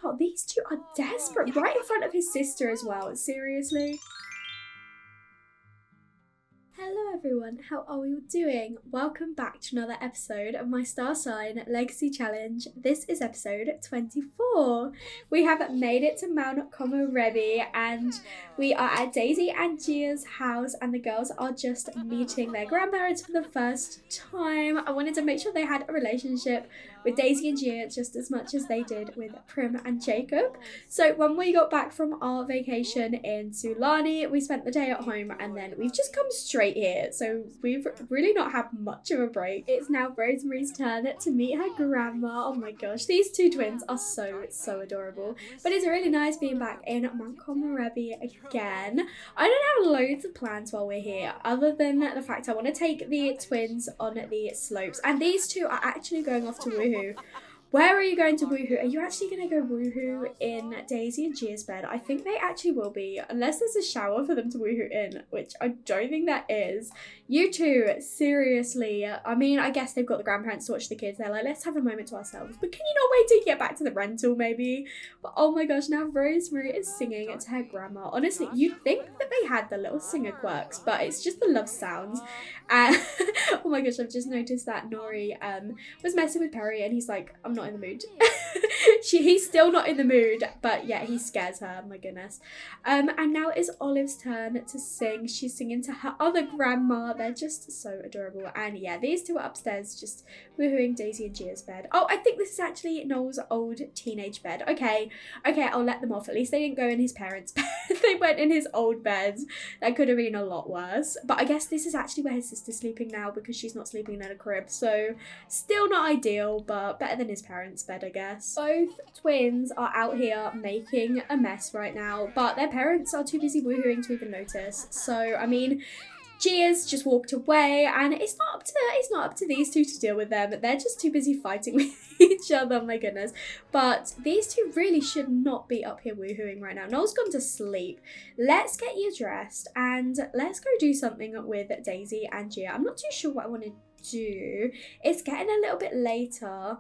part. These two are desperate, right in front of his sister as well. Seriously. Hello everyone, how are we all doing? Welcome back to another episode of my Star Sign Legacy Challenge. This is episode 24. We have made it to Mount Komorebi and we are at Daisy and Gia's house and the girls are just meeting their grandparents for the first time. I wanted to make sure they had a relationship with Daisy and Gia just as much as they did with Prim and Jacob. So when we got back from our vacation in Sulani, we spent the day at home and then we've just come straight here. So we've really not had much of a break. It's now Rosemary's turn to meet her grandma. Oh my gosh, these two twins are so adorable. But it's really nice being back in Mount Komorebi again. I don't have loads of plans while we're here other than the fact I want to take the twins on the slopes. And these two are actually going off to woohoo. Where are you going to woohoo? Are you actually going to go woohoo in Daisy and Gia's bed? I think they actually will be, unless there's a shower for them to woohoo in, which I don't think that is. You two, seriously. I mean, I guess they've got the grandparents to watch the kids. They're like, let's have a moment to ourselves. But can you not wait till you get back to the rental, maybe? But oh my gosh, now Rosemary is singing to her grandma. Honestly, you'd think that they had the little singer quirks, but it's just the love sounds. And oh my gosh, I've just noticed that Nori was messing with Perry and he's like, I'm not in the mood. He's still not in the mood, but yeah, he scares her, my goodness. And now it's Olive's turn to sing. She's singing to her other grandma. They're just so adorable. And yeah, these two are upstairs just woohooing Daisy and Gia's bed. Oh, I think this is actually Noel's old teenage bed. Okay, I'll let them off. At least they didn't go in his parents' bed. They went in his old bed. That could have been a lot worse. But I guess this is actually where his sister's sleeping now because she's not sleeping in a crib. So still not ideal, but better than his parents' bed, I guess. Both twins are out here making a mess right now, but their parents are too busy woohooing to even notice. So, I mean, Gia's just walked away and it's not up to these two to deal with them. They're just too busy fighting with each other, my goodness. But these two really should not be up here woohooing right now. Noel's gone to sleep. Let's get you dressed and let's go do something with Daisy and Gia. I'm not too sure what I want to do. It's getting a little bit later.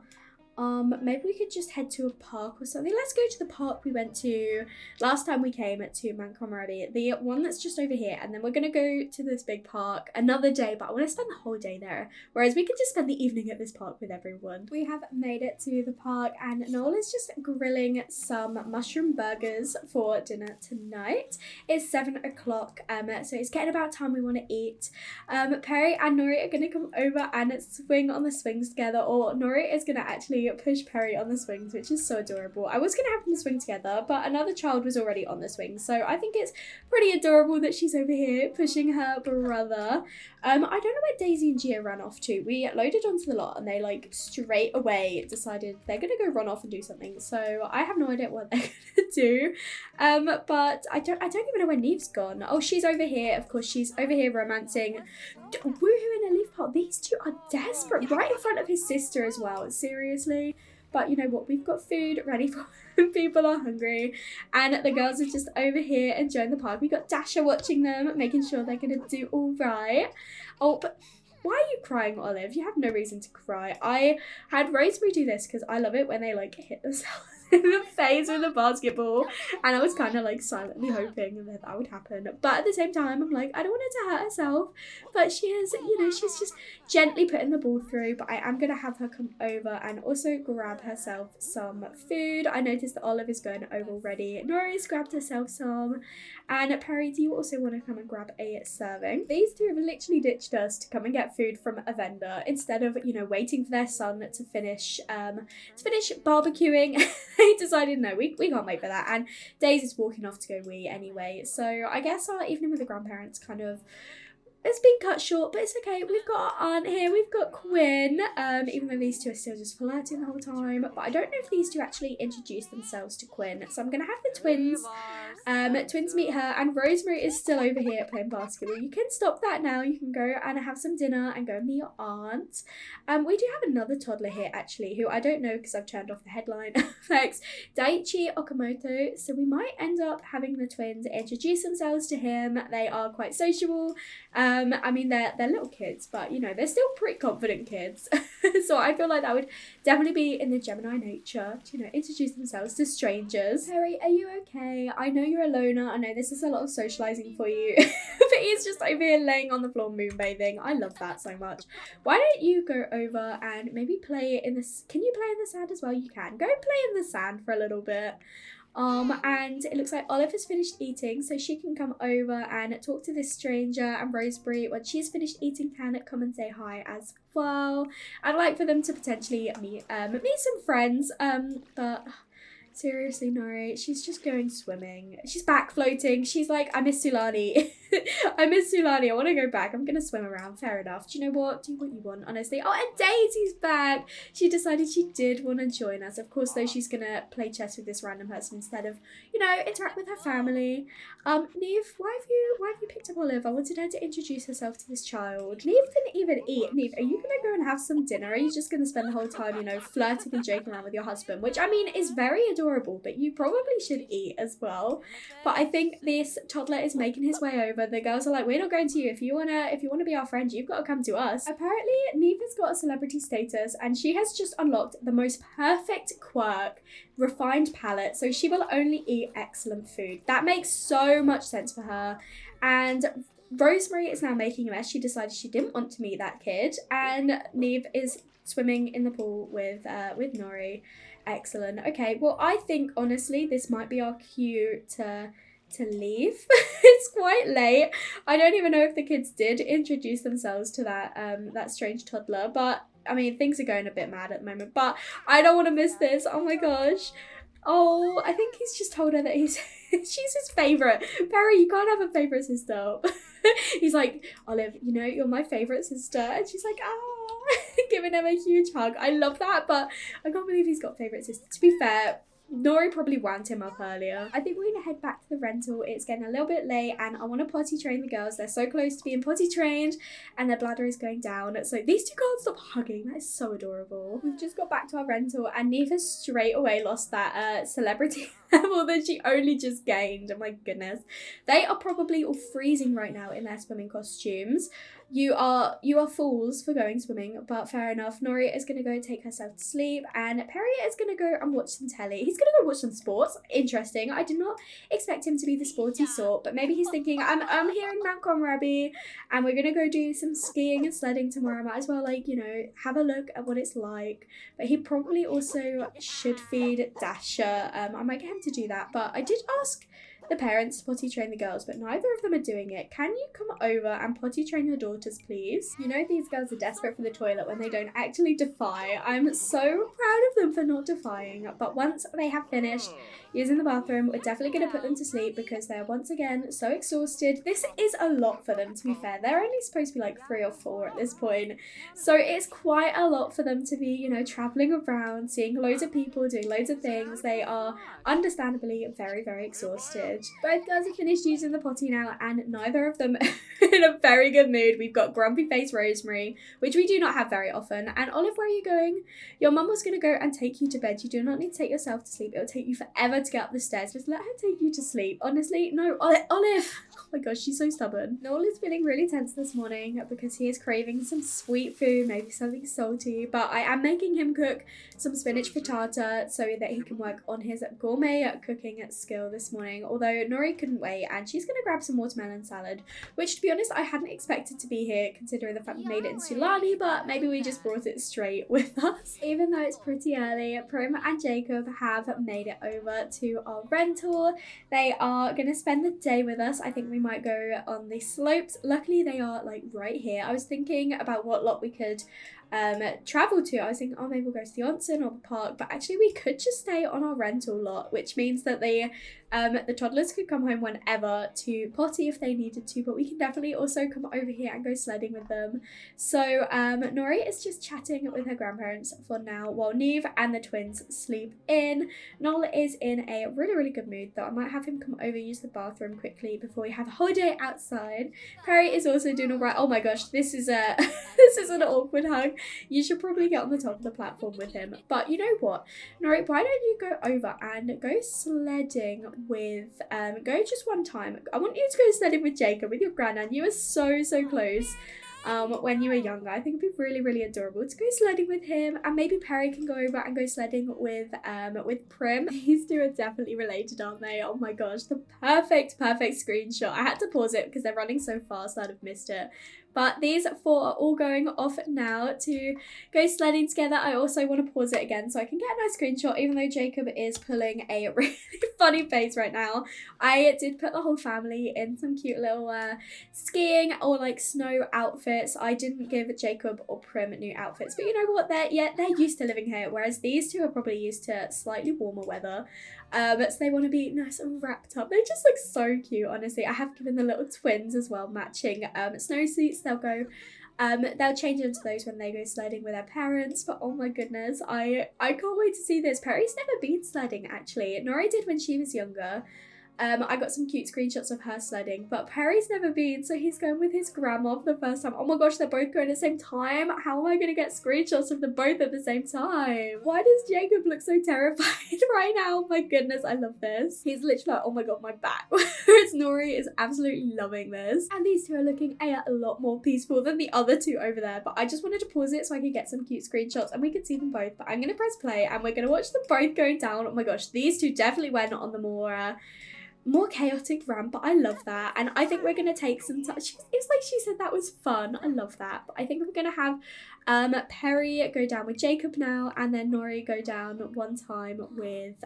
Maybe we could just head to a park or something. Let's go to the park we went to last time we came to Mount Komorebi, the one that's just over here, and then we're gonna go to this big park another day, but I want to spend the whole day there, whereas we could just spend the evening at this park with everyone. We have made it to the park and Noel is just grilling some mushroom burgers for dinner tonight. It's 7 o'clock, so it's getting about time we want to eat. Perry and Nori are gonna come over and swing on the swings together, or Nori is gonna actually push Perry on the swings, which is so adorable. I was going to have them swing together, but another child was already on the swings, so I think it's pretty adorable that she's over here pushing her brother. I don't know where Daisy and Gia ran off to. We loaded onto the lot and they like straight away decided they're going to go run off and do something, so I have no idea what they're going to do. But I don't even know where Neve's gone. Oh, she's over here. Of course, she's over here romancing. Woohoo in a leaf pot. These two are desperate, right in front of his sister as well. Seriously. But you know what? We've got food ready for when people are hungry. And the girls are just over here enjoying the park. We got Dasha watching them, making sure they're going to do all right. Oh, but why are you crying, Olive? You have no reason to cry. I had Rosemary do this because I love it when they like hit themselves in the face with a basketball, and I was kind of like silently hoping that would happen, but at the same time I'm like, I don't want her to hurt herself, but she is, you know, she's just gently putting the ball through. But I am gonna have her come over and also grab herself some food. I noticed that Olive is going over already. Nori's grabbed herself some, and Perry, do you also want to come and grab a serving? These two have literally ditched us to come and get food from a vendor instead of, you know, waiting for their son to finish barbecuing. They decided no, we can't wait for that, and Daisy's walking off to go wee anyway, so I guess our evening with the grandparents kind of, it's been cut short, but it's okay. We've got our aunt here, we've got Quinn, even though these two are still just flirting the whole time, but I don't know if these two actually introduced themselves to Quinn, so I'm gonna have the twins meet her, and Rosemary is still over here playing basketball. You can stop that now, you can go and have some dinner and go meet your aunt. We do have another toddler here actually, who I don't know because I've turned off the headline effects, Daichi Okamoto, so we might end up having the twins introduce themselves to him. They are quite sociable, I mean, they're little kids, but, you know, they're still pretty confident kids. So I feel like that would definitely be in the Gemini nature to, you know, introduce themselves to strangers. Perry, are you okay? I know you're a loner. I know this is a lot of socializing for you. But he's just over here laying on the floor moonbathing. I love that so much. Why don't you go over and maybe play in this? Can you play in the sand as well? You can. Go play in the sand for a little bit. And it looks like Olive has finished eating, so she can come over and talk to this stranger, and Rosemary, when she's finished eating, can come and say hi as well. I'd like for them to potentially meet some friends, but seriously, Nori, she's just going swimming. She's back floating. She's like, I miss Sulani. I miss Sulani. I want to go back. I'm going to swim around. Fair enough. Do you know what? Do what you want, honestly. Oh, and Daisy's back. She decided she did want to join us. Of course, though, she's going to play chess with this random person instead of, you know, interact with her family. Neve, why have you picked up Olive? I wanted her to introduce herself to this child. Neve didn't even eat. Neve, are you going to go and have some dinner? Or are you just going to spend the whole time, you know, flirting and joking around with your husband? Which, I mean, is very adorable, but you probably should eat as well. But I think this toddler is making his way over. The girls are like, we're not going to you. If you wanna be our friend, you've got to come to us. Apparently, Neve has got a celebrity status, and she has just unlocked the most perfect quirk, refined palate. So she will only eat excellent food. That makes so much sense for her. And Rosemary is now making a mess. She decided she didn't want to meet that kid, and Neve is swimming in the pool with Nori. Excellent. Okay, well, I think honestly this might be our cue to leave. It's quite late. I don't even know if the kids did introduce themselves to that strange toddler, but I mean, things are going a bit mad at the moment, but I don't want to miss this. Oh my gosh. Oh, I think he's just told her that she's his favourite. Perry, you can't have a favourite sister. He's like, Olive, you know, you're my favourite sister. And she's like, giving him a huge hug. I love that, but I can't believe he's got favourite sister. To be fair, Nori probably wound him up earlier. I think we're going to head back to the rental. It's getting a little bit late, and I want to potty train the girls. They're so close to being potty trained, and their bladder is going down. So these two can't stop hugging. That is so adorable. We've just got back to our rental, and Neve has straight away lost that celebrity level that she only just gained. Oh my goodness. They are probably all freezing right now in their swimming costumes. You are fools for going swimming, but fair enough. Nori is going to go take herself to sleep, and Perry is going to go and watch some telly. He's going to go watch some sports. Interesting. I did not expect him to be the sporty sort, but maybe he's thinking, I'm here in Mount Komorebi, and we're going to go do some skiing and sledding tomorrow. Might as well, like, you know, have a look at what it's like. But he probably also should feed Dasher. I might get him to do that, but I did ask the parents to potty train the girls, but neither of them are doing it. Can you come over and potty train your daughters, please? You know, these girls are desperate for the toilet when they don't actually defy. I'm so proud of them for not defying, but once they have finished using the bathroom, we're definitely going to put them to sleep because they're once again so exhausted. This is a lot for them, to be fair. They're only supposed to be like 3 or 4 at this point, so it's quite a lot for them to be, you know, traveling around, seeing loads of people, doing loads of things. They are understandably very, very exhausted. Both girls have finished using the potty now, and neither of them are in a very good mood. We've got grumpy face Rosemary, which we do not have very often. And Olive, where are you going? Your mum was going to go and take you to bed. You do not need to take yourself to sleep. It'll take you forever to get up the stairs. Just let her take you to sleep. Honestly, no. Olive! Oh my gosh, she's so stubborn. Noel is feeling really tense this morning because he is craving some sweet food, maybe something salty, but I am making him cook some spinach frittata so that he can work on his gourmet cooking skill this morning. Although Nori couldn't wait, and she's going to grab some watermelon salad, which, to be honest, I hadn't expected to be here considering the fact we made it in Sulani, but maybe we just brought it straight with us. Even though it's pretty early, Prim and Jacob have made it over to our rental. They are going to spend the day with us. I think we might go on the slopes. Luckily, they are like right here. I was thinking about what lot we could travel to. I was thinking, oh, maybe we'll go to the onsen or the park, but actually we could just stay on our rental lot, which means that the toddlers could come home whenever to potty if they needed to, but we can definitely also come over here and go sledding with them. So Nori is just chatting with her grandparents for now while Neve and the twins sleep in. Noel is in a really, really good mood, though. I might have him come over, use the bathroom quickly before we have a holiday outside. Perry is also doing all right. Oh my gosh, this is this is an awkward hug. You should probably get on the top of the platform with him. But you know what, Nori, why don't you go over and go sledding with, go just one time. I want you to go sledding with Jacob, with your granddad. You were so close when you were younger. I think it'd be really adorable to go sledding with him, and maybe Perry can go over and go sledding with Prim. These two are definitely related, aren't they? Oh my gosh, the perfect screenshot. I had to pause it because they're running so fast I'd have missed it. But these four are all going off now to go sledding together. I also want to pause it again so I can get a nice screenshot, even though Jacob is pulling a really funny face right now. I did put the whole family in some cute little skiing or like snow outfits. I didn't give Jacob or Prim new outfits, but you know what? They're used to living here, whereas these two are probably used to slightly warmer weather. So they want to be nice and wrapped up. They just look so cute, honestly. I have given the little twins as well matching snowsuits. They'll change into those when they go sledding with their parents. But oh my goodness, I can't wait to see this. Perry's never been sledding actually. Nori did when she was younger. I got some cute screenshots of her sledding, but Perry's never been, so he's going with his grandma for the first time. Oh my gosh, they're both going at the same time. How am I going to get screenshots of them both at the same time? Why does Jacob look so terrified right now? Oh my goodness, I love this. He's literally like, oh my god, my back. Whereas Nori is absolutely loving this. And these two are looking a lot more peaceful than the other two over there, but I just wanted to pause it so I could get some cute screenshots and we could see them both. But I'm going to press play and we're going to watch them both going down. Oh my gosh, these two definitely went on the more chaotic ramp, but I love that. And I think we're going to take some time. It's like she said that was fun. I love that. But I think we're going to have Perry go down with Jacob now, and then Nori go down one time with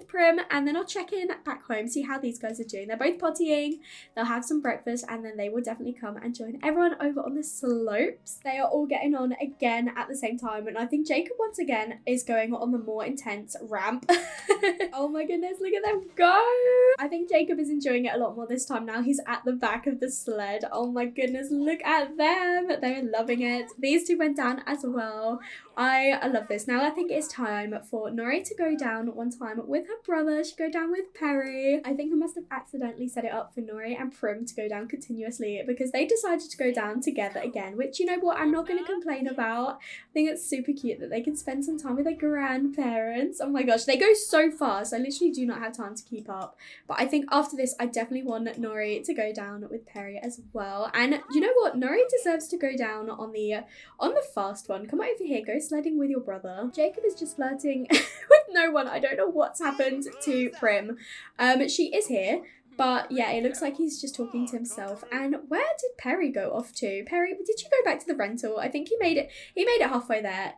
Prim, and then I'll check in back home, see how these guys are doing. They're both pottying, they'll have some breakfast, and then they will definitely come and join everyone over on the slopes. They are all getting on again at the same time, and I think Jacob once again is going on the more intense ramp. Oh my goodness, look at them go! I think Jacob is enjoying it a lot more this time now. He's at the back of the sled. Oh my goodness, look at them. They're loving it. These two went down as well. I love this. Now I think it's time for Nori to go down one time with her brother. She go down with Perry. I think I must have accidentally set it up for Nori and Prim to go down continuously because they decided to go down together again, which, you know what, I'm not going to complain about. I think it's super cute that they can spend some time with their grandparents. Oh my gosh, they go so fast. I literally do not have time to keep up. But I think after this, I definitely want Nori to go down with Perry as well. And you know what? Nori deserves to go down on the fast one. Come over here, go sledding with your brother. Jacob is just flirting with no one. I don't know what's happened to Prim. She is here. But yeah, it looks like he's just talking to himself. And where did Perry go off to? Perry, did you go back to the rental? I think he made it halfway there.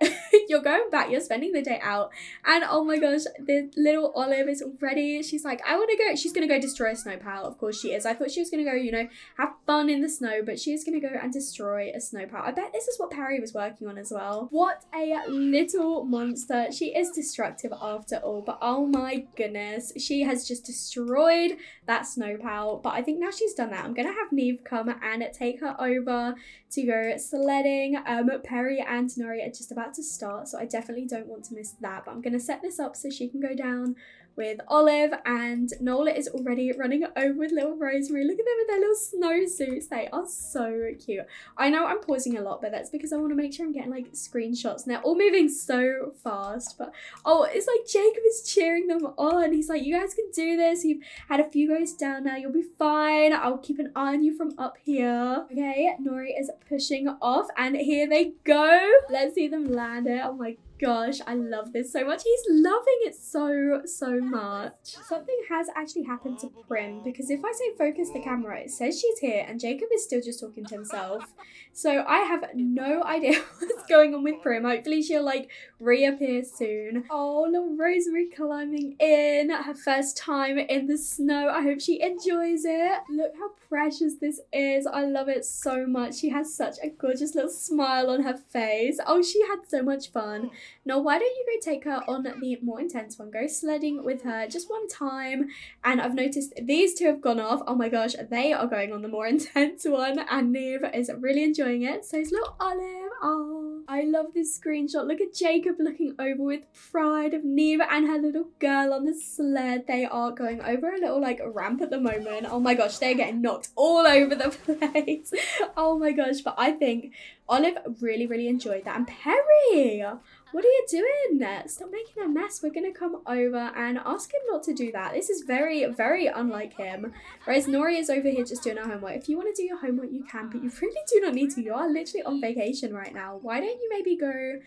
You're going back, you're spending the day out. And oh my gosh, the little Olive is ready. She's like, I want to go. She's going to go destroy a snow pile. Of course she is. I thought she was going to go, you know, have fun in the snow, but she is going to go and destroy a snow pile. I bet this is what Perry was working on as well. What a little monster. She is destructive after all, but oh my goodness, she has just destroyed that snow pile. But I think now she's done that, I'm gonna have Neve come and take her over to go sledding. Perry and Nori are just about to start, so I definitely don't want to miss that, but I'm gonna set this up so she can go down with Olive, and Nola is already running over with little Rosemary. Look at them with their little snowsuits. They are so cute. I know I'm pausing a lot, but that's because I want to make sure I'm getting like screenshots, and they're all moving so fast. But oh, it's like Jacob is cheering them on. He's like, you guys can do this. You've had a few goes down now. You'll be fine. I'll keep an eye on you from up here. Okay, Nori is pushing off, and here they go. Let's see them land it. Oh my gosh, I love this so much. He's loving it so much. Something has actually happened to Prim, because if I say focus the camera, it says she's here and Jacob is still just talking to himself. So I have no idea what's going on with Prim. Hopefully she'll like reappear soon. Oh, little Rosemary climbing in, her first time in the snow. I hope she enjoys it. Look how precious this is. I love it so much. She has such a gorgeous little smile on her face. Oh, she had so much fun. Now, why don't you go take her on the more intense one? Go sledding with her just one time. And I've noticed these two have gone off. Oh my gosh, they are going on the more intense one. And Neve is really enjoying it. So is little Olive. Oh. I love this screenshot. Look at Jacob looking over with pride of Neve and her little girl on the sled. They are going over a little like ramp at the moment. Oh my gosh, they're getting knocked all over the place. Oh my gosh, but I think Olive really enjoyed that. And Perry, what are you doing? Stop making a mess. We're going to come over and ask him not to do that. This is very unlike him. Whereas Nori is over here just doing her homework. If you want to do your homework, you can, but you really do not need to. You are literally on vacation right now. Why don't you maybe go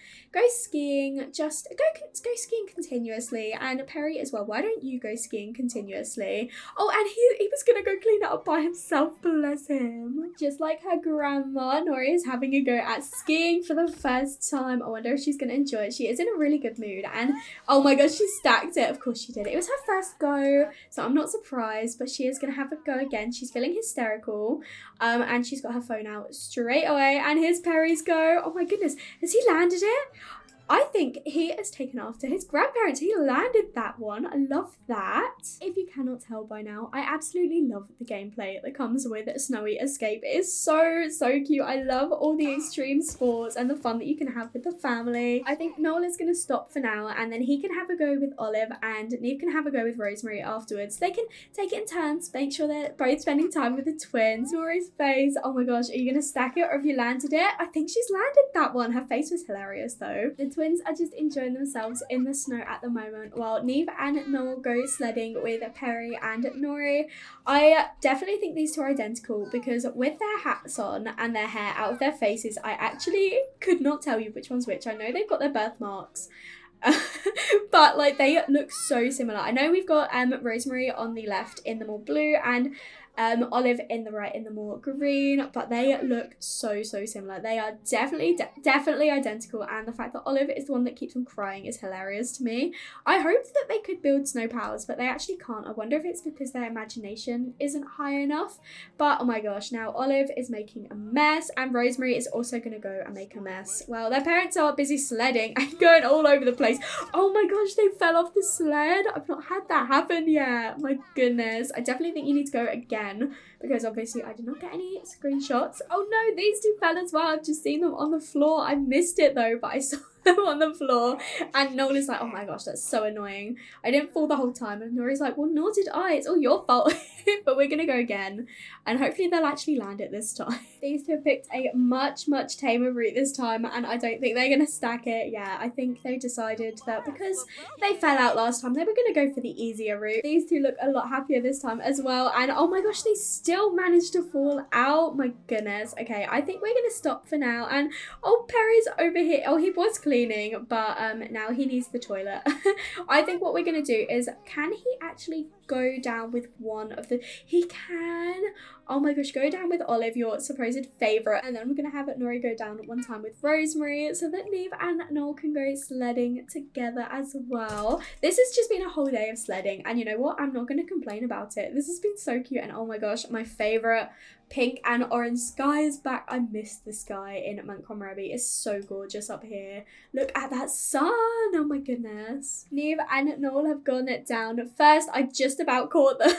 skiing? Just go skiing continuously. And Perry as well. Why don't you go skiing continuously? Oh, and he was going to go clean it up by himself. Bless him. Just like her grandma, Nori is having a go at skiing for the first time. I wonder if she's going to enjoy it. She is in a really good mood, and oh my gosh, she stacked it. Of course she did. It was her first go, so I'm not surprised, but she is gonna have a go again. She's feeling hysterical, and she's got her phone out straight away, and here's Perry's go. Oh my goodness, has he landed it? I think he has taken after his grandparents. He landed that one. I love that. If you cannot tell by now, I absolutely love the gameplay that comes with Snowy Escape. It is so cute. I love all the extreme sports and the fun that you can have with the family. I think Noel is going to stop for now, and then he can have a go with Olive, and Neve can have a go with Rosemary afterwards. They can take it in turns, make sure they're both spending time with the twins. Nori's face, oh my gosh, are you going to stack it, or have you landed it? I think she's landed that one. Her face was hilarious though. The twins are just enjoying themselves in the snow at the moment while Neve and Noel go sledding with Perry and Nori. I definitely think these two are identical because with their hats on and their hair out of their faces, I actually could not tell you which one's which. I know they've got their birthmarks. But like they look so similar. I know we've got Rosemary on the left in the more blue and Olive in the right in the more green, but they look so similar. They are definitely identical, and the fact that Olive is the one that keeps on crying is hilarious to me. I hoped that they could build snow powers, but they actually can't. I wonder if it's because their imagination isn't high enough. But oh my gosh, now Olive is making a mess, and Rosemary is also going to go and make a mess. Well, their parents are busy sledding and going all over the place. Oh my gosh, they fell off the sled. I've not had that happen yet. My goodness. I definitely think you need to go again, because obviously I did not get any screenshots. Oh no, these two fell as well. I've just seen them on the floor. I missed it though, but I saw them on the floor, and Noel is like, oh my gosh, that's so annoying. I didn't fall the whole time, and Nori's like, well, nor did I. It's all your fault. But we're gonna go again, and hopefully they'll actually land it this time. These two have picked a much tamer route this time, and I don't think they're gonna stack it. Yeah, I think they decided that because they fell out last time, they were gonna go for the easier route. These two look a lot happier this time as well, and oh my gosh, they still managed to fall out. My goodness. Okay, I think we're gonna stop for now, and oh, Perry's over here. Oh, he was cleaning, but now he needs the toilet. I think what we're gonna do is, can he actually go down with one of the, he can, oh my gosh, go down with Olive, your supposed favourite, and then we're gonna have Nori go down one time with Rosemary so that Neve and Noel can go sledding together as well. This has just been a whole day of sledding, and you know what, I'm not gonna complain about it. This has been so cute, and oh my gosh, my favourite pink and orange sky is back. I miss the sky in Komorebi. It's so gorgeous up here. Look at that sun. Oh my goodness. Neve and Noel have gone down first. I just about caught them.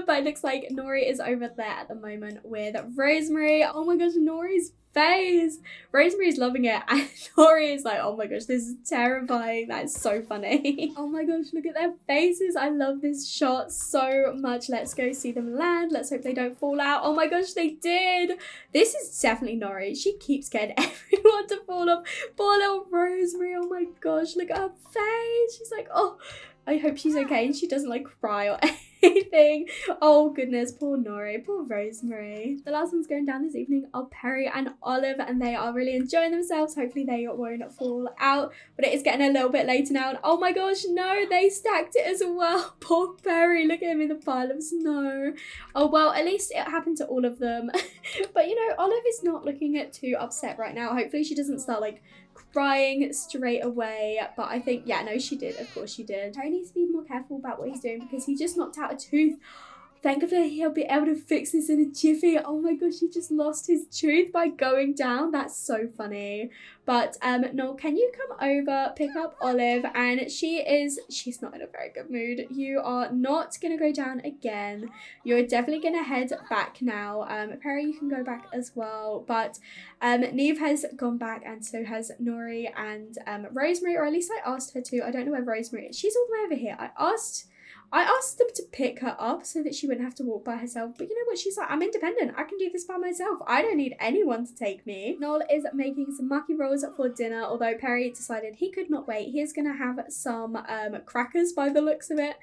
But it looks like Nori is over there at the moment with Rosemary. Oh my gosh, Nori's face. Rosemary's loving it, and Nori is like, oh my gosh, this is terrifying. That's so funny. Oh my gosh, look at their faces. I love this shot so much. Let's go see them land. Let's hope they don't fall out. Oh my gosh, they did. This is definitely Nori. She keeps getting everyone to fall off. Poor little Rosemary. Oh my gosh, look at her face. She's like, oh, I hope she's okay and she doesn't like cry or anything. Oh goodness, poor Nori, poor Rosemary. The last ones going down this evening are Perry and Olive, and they are really enjoying themselves. Hopefully they won't fall out, but it is getting a little bit later now, and oh my gosh, no, they stacked it as well. Poor Perry, look at him in the pile of snow. Oh well, at least it happened to all of them. But you know, Olive is not looking too upset right now. Hopefully she doesn't start like crying straight away, but I think, yeah, no, she did. Of course she did. Harry needs to be more careful about what he's doing because he just knocked out a tooth. thankfully he'll be able to fix this in a jiffy. Oh my gosh, he just lost his tooth by going down. That's so funny. But Noel, can you come over, pick up Olive? And she's not in a very good mood. You are not gonna go down again. You're definitely gonna head back now. Perry, you can go back as well. But Neve has gone back, and so has Nori and Rosemary, or at least I asked her to. I don't know where Rosemary is. She's all the way over here. I asked them to pick her up so that she wouldn't have to walk by herself. But you know what? She's like, I'm independent. I can do this by myself. I don't need anyone to take me. Noel is making some maki rolls for dinner, although Perry decided he could not wait. He is going to have some crackers by the looks of it.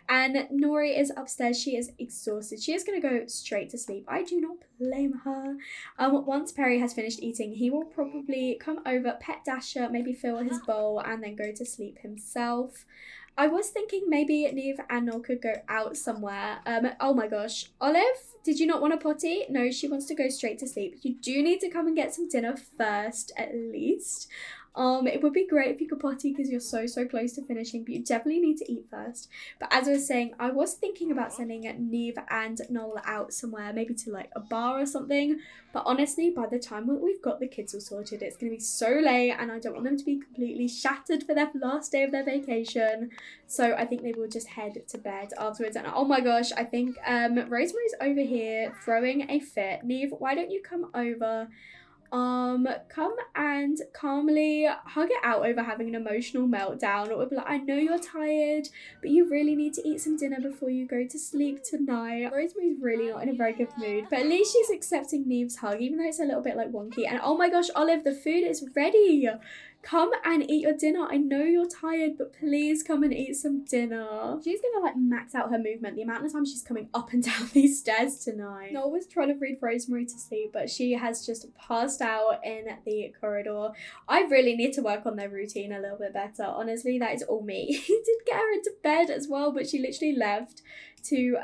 And Nori is upstairs. She is exhausted. She is going to go straight to sleep. I do not blame her. Once Perry has finished eating, he will probably come over, pet Dasher, maybe fill his bowl, and then go to sleep himself. I was thinking maybe Neve and Noel could go out somewhere. Oh my gosh. Olive, did you not want a potty? No, she wants to go straight to sleep. You do need to come and get some dinner first, at least. It would be great if you could potty because you're so close to finishing, but you definitely need to eat first. But as I was saying, I was thinking about sending Neve and Noel out somewhere, maybe to like a bar or something. But honestly, by the time we've got the kids all sorted, it's going to be so late, and I don't want them to be completely shattered for their last day of their vacation. So I think they will just head to bed afterwards. And oh my gosh, I think Rosemary's over here throwing a fit. Neve, why don't you come over? Come and calmly hug it out over having an emotional meltdown. It would be like, I know you're tired, but you really need to eat some dinner before you go to sleep tonight. Rosemary's really not in a very good mood, but at least she's accepting Neve's hug, even though it's a little bit like wonky. And oh my gosh, Olive, the food is ready. Come and eat your dinner. I know you're tired, but please come and eat some dinner. She's gonna like max out her movement, the amount of time she's coming up and down these stairs tonight. Noel was trying to read Rosemary to sleep, but she has just passed out in the corridor. I really need to work on their routine a little bit better. Honestly, that is all me. He did get her into bed as well, but she literally left to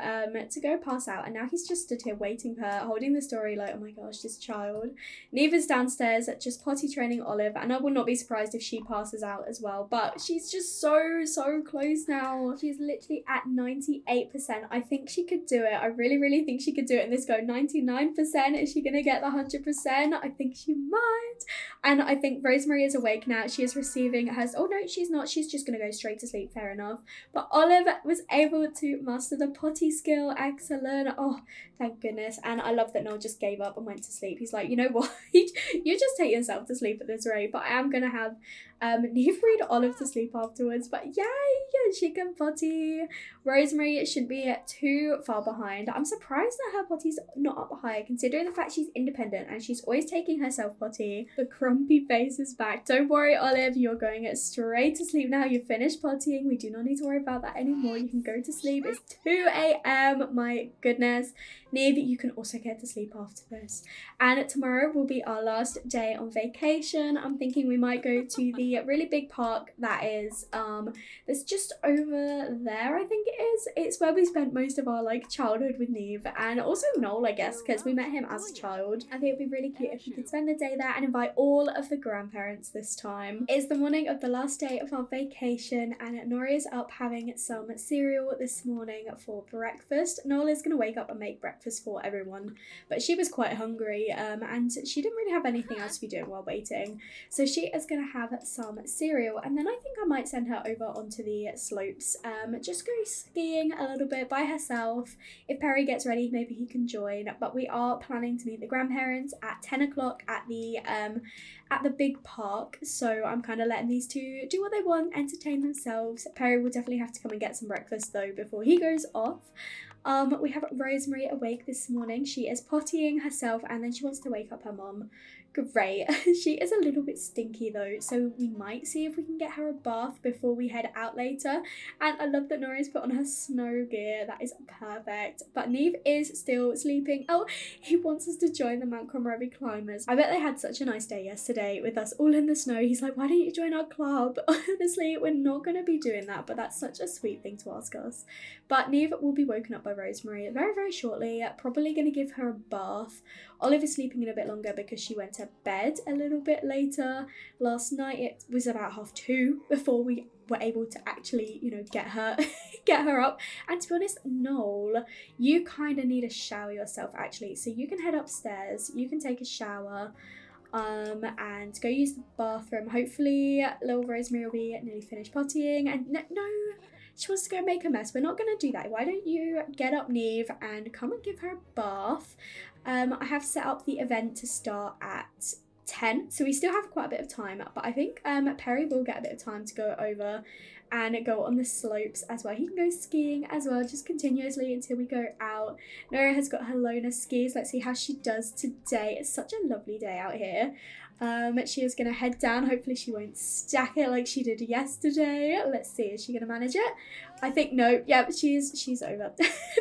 go pass out, and now he's just stood here waiting for her, holding the story like, oh my gosh, this child. Neve is downstairs just potty training Olive, and I will not be surprised if she passes out as well, but she's just so close now. She's literally at 98%. I think she could do it. I really think she could do it in this go. 99%. Is she gonna get the 100%? I think she might. And I think Rosemary is awake now. She is receiving her, oh no, she's not. She's just gonna go straight to sleep. Fair enough. But Olive was able to master the potty skill. Excellent. Oh, thank goodness. And I love that Noel just gave up and went to sleep. He's like, you know what? You just take yourself to sleep at this rate. But I am gonna have Neve read Olive to sleep afterwards. But yay, she can potty. Rosemary shouldn't be too far behind. I'm surprised that her potty's not up higher, considering the fact she's independent and she's always taking herself potty. The grumpy face is back. Don't worry, Olive, you're going straight to sleep now. You've finished pottying. We do not need to worry about that anymore. You can go to sleep. It's 2 a.m. My goodness. Neve, you can also get to sleep after this. And tomorrow will be our last day on vacation. I'm thinking we might go to the really big park that is that's just over there, I think it is. It's where we spent most of our like childhood with Neve, and also Noel, I guess, because we met him as a child. I think it would be really cute if we could spend the day there and invite all of the grandparents this time. It's the morning of the last day of our vacation, and Nori is up having some cereal this morning for breakfast. Noel is going to wake up and make breakfast for everyone, but she was quite hungry and she didn't really have anything else to be doing while waiting, so she is going to have some cereal, and then I think I might send her over onto the slopes, just go skiing a little bit by herself. If Perry gets ready, maybe he can join, but we are planning to meet the grandparents at 10 o'clock at the big park, so I'm kind of letting these two do what they want, entertain themselves. Perry will definitely have to come and get some breakfast though before he goes off. We have Rosemary awake this morning. She is pottying herself, and then she wants to wake up her mum. Great. She is a little bit stinky though, so we might see if we can get her a bath before we head out later. And I love that Nori's put on her snow gear. That is perfect. But Neve is still sleeping. Oh, he wants us to join the Mount Komorebi climbers. I bet they had such a nice day yesterday with us all in the snow. He's like, why don't you join our club? Honestly, we're not going to be doing that, but that's such a sweet thing to ask us. But Neve will be woken up by Rosemary very shortly. Probably going to give her a bath. Olive is sleeping in a bit longer because she went to bed a little bit later last night. It was about 2:30 before we were able to actually, get her get her up. And to be honest, Noel, you kind of need a shower yourself actually. So you can head upstairs, you can take a shower, and go use the bathroom. Hopefully little Rosemary will be nearly finished pottying. And no, she wants to go make a mess. We're not going to do that. Why don't you get up, Neve, and come and give her a bath. I have set up the event to start at 10, so we still have quite a bit of time, but I think Perry will get a bit of time to go over and go on the slopes as well. He can go skiing as well, just continuously until we go out. Nora has got her Lona skis. Let's see how she does today. It's such a lovely day out here. She is going to head down. Hopefully she won't stack it like she did yesterday. Let's see, is she going to manage it? I think no. Yeah, but she's over.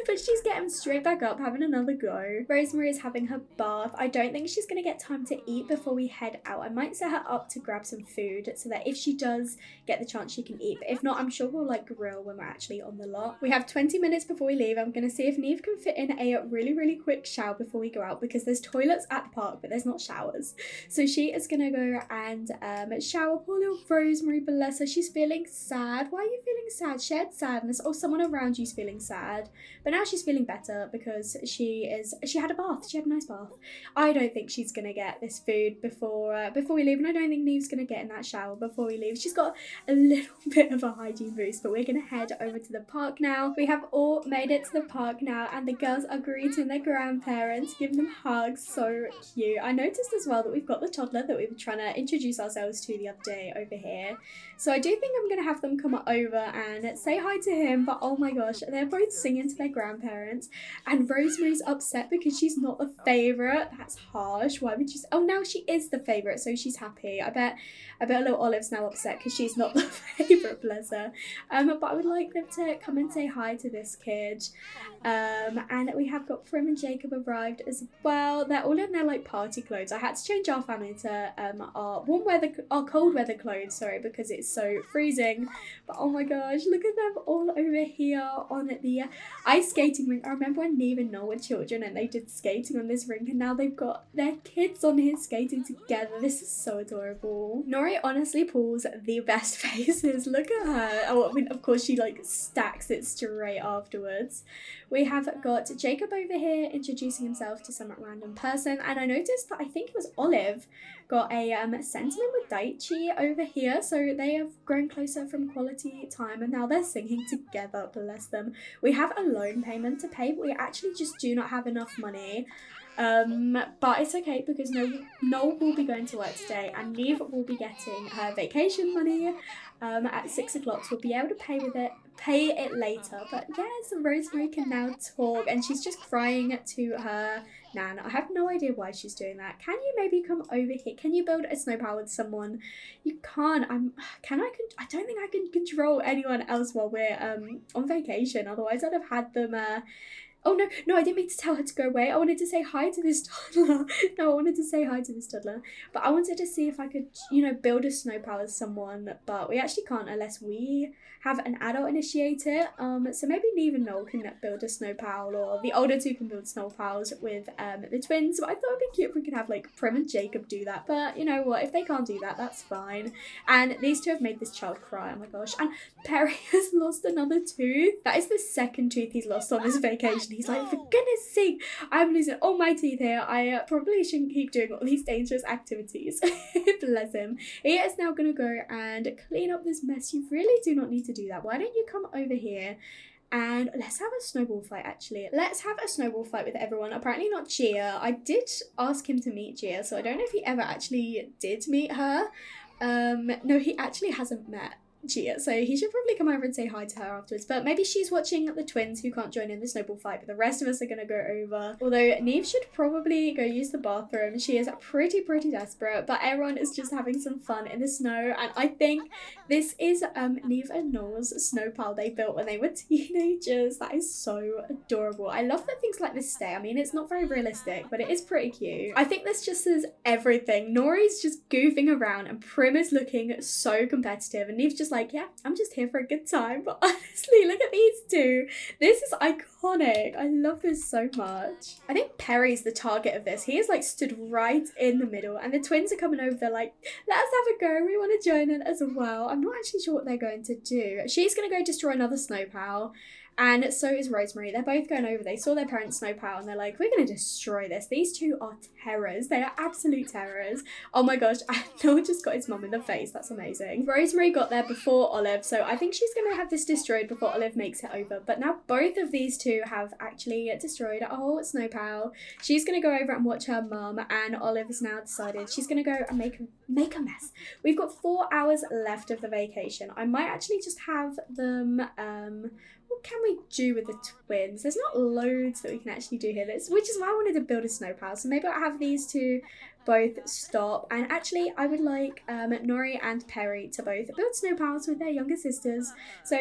But she's getting straight back up, having another go. Rosemary is having her bath. I don't think she's going to get time to eat before we head out. I might set her up to grab some food so that if she does get the chance, she can eat. But if not, I'm sure we'll like grill when we're actually on the lot. We have 20 minutes before we leave. I'm going to see if Neve can fit in a really quick shower before we go out, because there's toilets at the park, but there's not showers. So she is going to go and shower. Poor little Rosemary, bless her. She's feeling sad. Why are you feeling sad? She had sadness, or someone around you's feeling sad, but now she's feeling better because she had a bath. She had a nice bath. I don't think she's gonna get this food before we leave, and I don't think Neve's gonna get in that shower before we leave. She's got a little bit of a hygiene boost, but we're gonna head over to the park now. We have all made it to the park now, and the girls are greeting their grandparents, giving them hugs. So cute. I noticed as well that we've got the toddler that we were trying to introduce ourselves to the other day over here, so I do think I'm gonna have them come over and say hi to him. But oh my gosh, they're both singing to their grandparents, and Rosemary's upset because she's not the favourite. That's harsh. Why would you say? Oh, now she is the favourite, so she's happy. I bet little Olive's now upset because she's not the favourite, bless her. But I would like them to come and say hi to this kid. And we have got Prim and Jacob arrived as well. They're all in their like party clothes. I had to change our family to our cold weather clothes, sorry, because it's so freezing. But oh my gosh, look at them all over here on the ice skating rink. I remember when Neve and Noel were children and they did skating on this rink, and now they've got their kids on here skating together. This is so adorable. Nori honestly pulls the best faces. Look at her. Oh, I mean, of course she like stacks it straight afterwards. We have got Jacob over here introducing himself to some random person, and I noticed that I think it was Olive got a sentiment with Daichi over here, so they have grown closer from quality time and now they're singing together, bless them. We have a loan payment to pay, but we actually just do not have enough money. But it's okay because Noel will be going to work today and Neve will be getting her vacation money at 6 o'clock, so we'll be able to pay it later. But yes, Rosemary can now talk and she's just crying to her Nan. I have no idea why she's doing that. Can you maybe come over here? Can you build a snowpile with someone? You can't. I don't think I can control anyone else while we're on vacation. Otherwise I'd have had them oh no, I didn't mean to tell her to go away. I wanted to say hi to this toddler. No, I wanted to say hi to this toddler. But I wanted to see if I could, build a snowpile with someone. But we actually can't unless we have an adult initiate it. So maybe Neve and Noel can build a snowpile, or the older two can build snowpiles with the twins. But I thought it'd be cute if we could have like Prim and Jacob do that. But you know what? If they can't do that, that's fine. And these two have made this child cry. Oh my gosh. And Perry has lost another tooth. That is the second tooth he's lost on this vacation. He's like, for goodness sake, I'm losing all my teeth here. I probably shouldn't keep doing all these dangerous activities. Bless him. He is now going to go and clean up this mess. You really do not need to do that. Why don't you come over here and let's have a snowball fight, actually. Let's have a snowball fight with everyone. Apparently not Gia. I did ask him to meet Gia, so I don't know if he ever actually did meet her. No, he actually hasn't met Gia, so he should probably come over and say hi to her afterwards. But maybe she's watching the twins who can't join in the snowball fight, but the rest of us are going to go over. Although Neve should probably go use the bathroom. She is pretty desperate, but everyone is just having some fun in the snow. And I think this is Neve and Noel's snow pile they built when they were teenagers. That is so adorable. I love that things like this stay. I mean, it's not very realistic, but it is pretty cute. I think this just says everything. Nori's just goofing around and Prim is looking so competitive, and Neve's just like, yeah, I'm just here for a good time. But honestly, look at these two. This is iconic. iconic. I love this so much. I think Perry's the target of this. He is like stood right in the middle and the twins are coming over. They're like, let's have a go. We want to join in as well. I'm not actually sure what they're going to do. She's going to go destroy another snow pal. And so is Rosemary. They're both going over. They saw their parents' snow pal and they're like, we're going to destroy this. These two are terrors. They are absolute terrors. Oh my gosh, Noel just got his mum in the face. That's amazing. Rosemary got there before Olive, so I think she's going to have this destroyed before Olive makes it over. But now both of these two have actually destroyed a whole snow pal. She's going to go over and watch her mum, and Olive has now decided she's going to go and make a mess. We've got 4 hours left of the vacation. I might actually just have them... what can we do with the twins? There's not loads that we can actually do here, which is why I wanted to build a snow pal. So maybe I'll have these two both stop. And actually, I would like Nori and Perry to both build snow pals with their younger sisters. So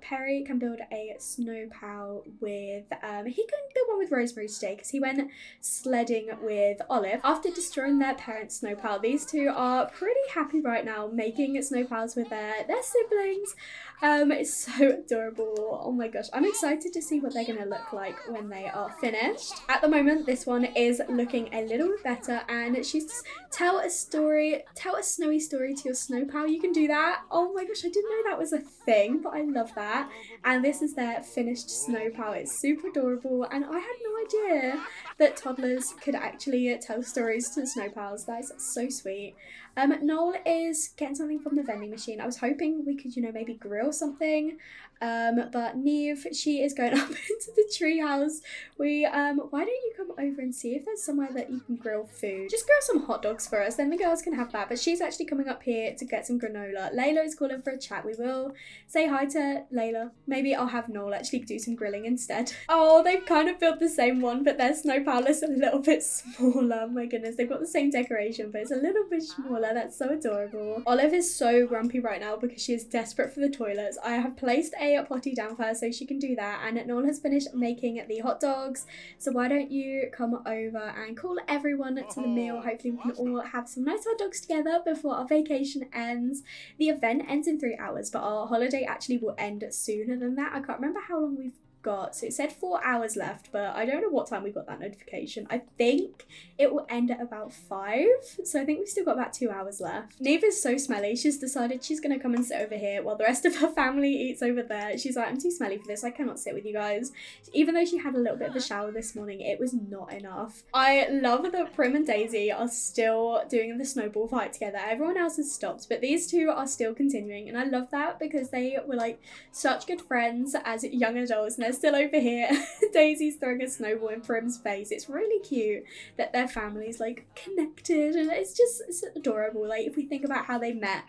Perry can build a snow pal with, he can build one with Rosemary today because he went sledding with Olive. After destroying their parents' snow pal, these two are pretty happy right now making snow pals with their siblings. It's so adorable. Oh my gosh, I'm excited to see what they're going to look like when they are finished. At the moment, this one is looking a little bit better, and she's just tell a snowy story to your snow pal. You can do that. Oh my gosh, I didn't know that was a thing, but I love that. And this is their finished snow pal. It's super adorable, and I had no idea that toddlers could actually tell stories to snow pals. That is so sweet. Noel is getting something from the vending machine. I was hoping we could, maybe grill something. But Neve, she is going up into the treehouse. Why don't you come over and see if there's somewhere that you can grill food? Just grill some hot dogs for us, then the girls can have that. But she's actually coming up here to get some granola. Layla is calling for a chat. We will say hi to Layla. Maybe I'll have Noel actually do some grilling instead. Oh, they've kind of built the same one, but their snow pal is a little bit smaller. My goodness, they've got the same decoration, but it's a little bit smaller. That's so adorable. Olive is so grumpy right now because she is desperate for the toilets. I have placed a potty down for her so she can do that, and Noel has finished making the hot dogs, so why don't you come over and call everyone to the meal. Hopefully we can all have some nice hot dogs together before our vacation ends. The event ends in 3 hours, but our holiday actually will end sooner than that. I can't remember how long we've got, so it said 4 hours left, but I don't know what time we got that notification. I think it will end at about 5, so I think we've still got about 2 hours left. Neve is so smelly. She's decided she's gonna come and sit over here while the rest of her family eats over there. She's like, I'm too smelly for this, I cannot sit with you guys. Even though she had a little bit of a shower this morning, it was not enough. I love that Prim and Daisy are still doing the snowball fight together. Everyone else has stopped, but these two are still continuing, and I love that because they were like such good friends as young adults, and they're still over here. Daisy's throwing a snowball in Prim's face. It's really cute that their family's like connected, and it's adorable. Like if we think about how they met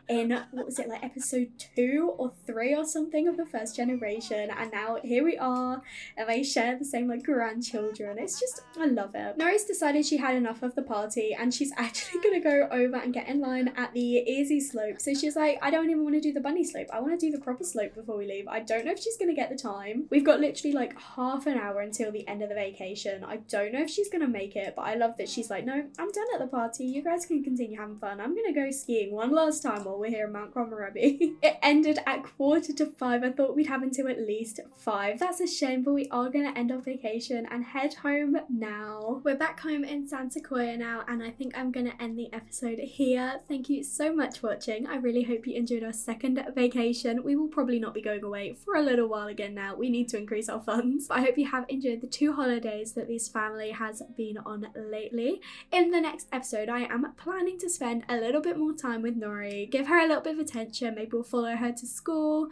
in, what was it, like episode 2 or 3 or something of the first generation, and now here we are and they share the same like grandchildren. It's just, I love it. Nori's decided she had enough of the party and she's actually gonna go over and get in line at the easy slope. So she's like, I don't even want to do the bunny slope, I want to do the proper slope before we leave. I don't know if she's gonna get the time. We've got literally like half an hour until the end of the vacation. I don't know if she's gonna make it, but I love that she's like, no, I'm done at the party, you guys can continue having fun, I'm gonna go skiing one last time while we're here in Mount Komorebi. It ended at 5:15. I thought we'd have until at least 5. That's a shame, but we are gonna end our vacation and head home now. We're back home in Santa Sequoia now, and I think I'm gonna end the episode here. Thank you so much for watching. I really hope you enjoyed our second vacation. We will probably not be going away for a little while again now. We need to increase our funds. But I hope you have enjoyed the 2 holidays that this family has been on lately. In the next episode, I am planning to spend a little bit more time with Nori, give her a little bit of attention. Maybe we'll follow her to school,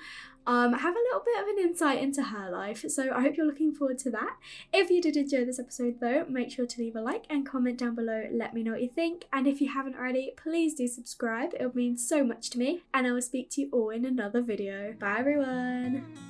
have a little bit of an insight into her life. So I hope you're looking forward to that. If you did enjoy this episode though, make sure to leave a like and comment down below. Let me know what you think, and if you haven't already, please do subscribe. It would mean so much to me, and I will speak to you all in another video. Bye everyone.